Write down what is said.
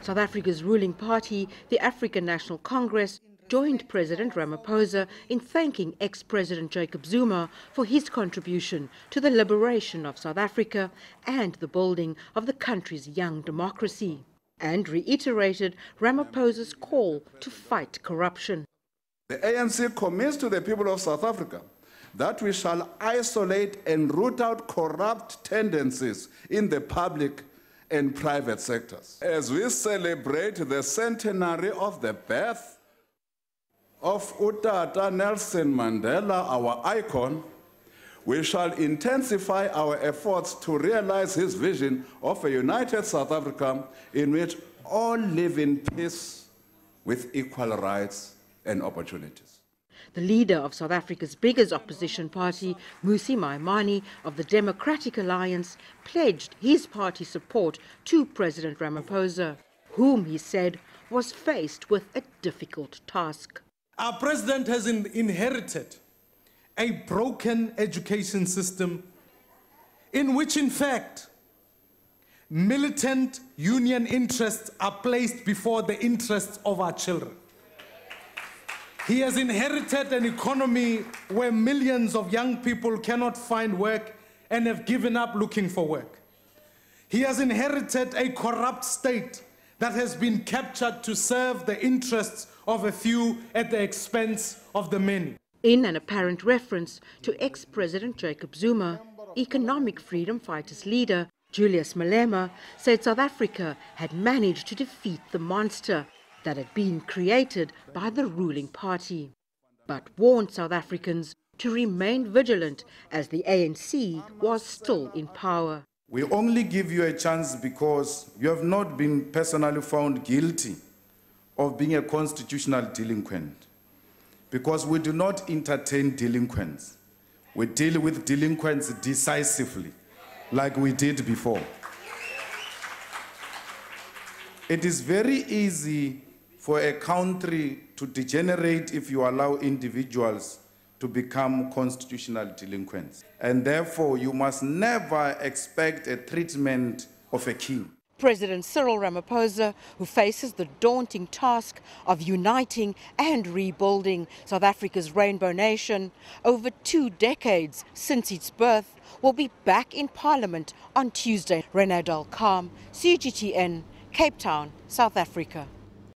South Africa's ruling party, the African National Congress, joined President Ramaphosa in thanking ex-President Jacob Zuma for his contribution to the liberation of South Africa and the building of the country's young democracy, and reiterated Ramaphosa's call to fight corruption. The ANC commits to the people of South Africa that we shall isolate and root out corrupt tendencies in the public and private sectors. As we celebrate the centenary of the birth of Utata Nelson Mandela, our icon, we shall intensify our efforts to realize his vision of a united South Africa in which all live in peace with equal rights and opportunities. The leader of South Africa's biggest opposition party, Mmusi Maimane of the Democratic Alliance, pledged his party support to President Ramaphosa, whom he said was faced with a difficult task. Our president has inherited a broken education system in which, in fact, militant union interests are placed before the interests of our children. He has inherited an economy where millions of young people cannot find work and have given up looking for work. He has inherited a corrupt state that has been captured to serve the interests of a few at the expense of the many. In an apparent reference to ex-President Jacob Zuma, economic freedom fighters leader Julius Malema said South Africa had managed to defeat the monster that had been created by the ruling party, but warned South Africans to remain vigilant as the ANC was still in power. We only give you a chance because you have not been personally found guilty of being a constitutional delinquent. Because we do not entertain delinquents. We deal with delinquents decisively, like we did before. It is very easy for a country to degenerate if you allow individuals to become constitutional delinquents. And therefore, you must never expect a treatment of a king. President Cyril Ramaphosa, who faces the daunting task of uniting and rebuilding South Africa's rainbow nation over 2 decades since its birth, will be back in Parliament on Tuesday. Rene, Carme, CGTN, Cape Town, South Africa.